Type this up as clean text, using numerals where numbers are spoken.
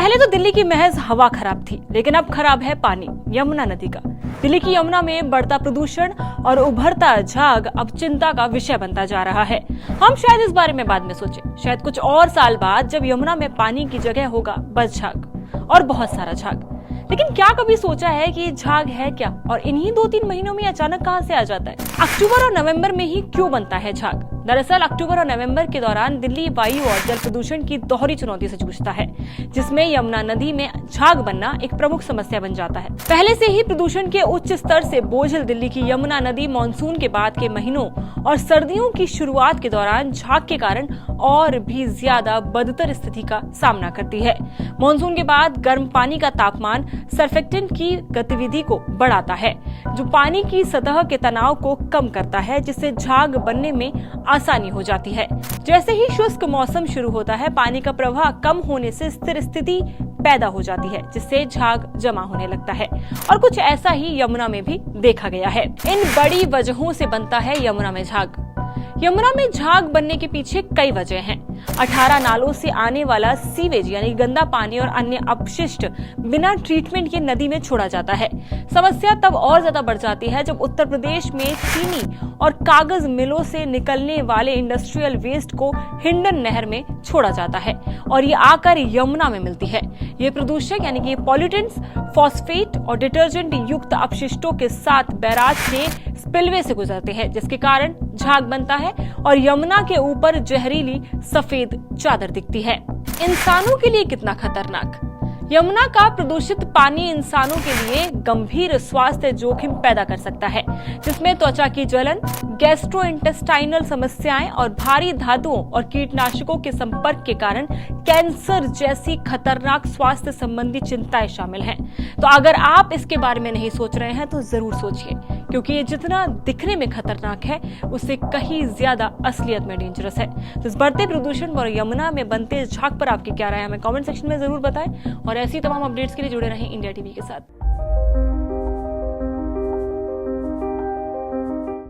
पहले तो दिल्ली की महज हवा खराब थी, लेकिन अब खराब है पानी, यमुना नदी का। दिल्ली की यमुना में बढ़ता प्रदूषण और उभरता झाग अब चिंता का विषय बनता जा रहा है। हम शायद इस बारे में बाद में सोचें, शायद कुछ और साल बाद, जब यमुना में पानी की जगह होगा बस झाग और बहुत सारा झाग। लेकिन क्या कभी सोचा है कि झाग है क्या और इन्हीं 2-3 महीनों में अचानक कहां से आ जाता है? अक्टूबर और नवंबर में ही क्यों बनता है झाग? दरअसल अक्टूबर और नवंबर के दौरान दिल्ली वायु और जल प्रदूषण की दोहरी चुनौती से जूझता है, जिसमें यमुना नदी में झाग बनना एक प्रमुख समस्या बन जाता है। पहले से ही प्रदूषण के उच्च स्तर से बोझिल दिल्ली की यमुना नदी मानसून के बाद के महीनों और सर्दियों की शुरुआत के दौरान झाग के कारण और भी ज्यादा बदतर स्थिति का सामना करती है। मानसून के बाद गर्म पानी का तापमान सर्फेक्टेंट की गतिविधि को बढ़ाता है, जो पानी की सतह के तनाव को कम करता है, जिससे झाग बनने में आसानी हो जाती है। जैसे ही शुष्क मौसम शुरू होता है, पानी का प्रवाह कम होने से स्थिर स्थिति पैदा हो जाती है, जिससे झाग जमा होने लगता है। और कुछ ऐसा ही यमुना में भी देखा गया है। इन बड़ी वजहों से बनता है यमुना में झाग। यमुना में झाग बनने के पीछे कई वजह हैं। 18 नालों से आने वाला सीवेज यानी गंदा पानी और अन्य अपशिष्ट बिना ट्रीटमेंट के नदी में छोड़ा जाता है। समस्या तब और ज्यादा बढ़ जाती है जब उत्तर प्रदेश में चीनी और कागज मिलों से निकलने वाले इंडस्ट्रियल वेस्ट को हिंडन नहर में छोड़ा जाता है और ये आकर यमुना में मिलती है। ये प्रदूषक यानी कि पॉल्यूटेंट्स फॉस्फेट और डिटर्जेंट युक्त अपशिष्टों के साथ बैराज के स्पिलवे से गुजरते हैं, जिसके कारण झाग बनता है और यमुना के ऊपर जहरीली सफेद चादर दिखती है। इंसानों के लिए कितना खतरनाक? यमुना का प्रदूषित पानी इंसानों के लिए गंभीर स्वास्थ्य जोखिम पैदा कर सकता है, जिसमें त्वचा की जलन, गैस्ट्रोइंटेस्टाइनल समस्याएं और भारी धातुओं और कीटनाशकों के संपर्क के कारण कैंसर जैसी खतरनाक स्वास्थ्य संबंधी चिंताएं शामिल हैं। तो अगर आप इसके बारे में नहीं सोच रहे हैं तो जरूर सोचिए, क्योंकि ये जितना दिखने में खतरनाक है, उससे कहीं ज्यादा असलियत में डेंजरस है। तो इस बढ़ते प्रदूषण और यमुना में बनते झाग पर आपकी क्या राय है? हमें कमेंट सेक्शन में जरूर बताएं और ऐसी तमाम अपडेट्स के लिए जुड़े रहें इंडिया टीवी के साथ।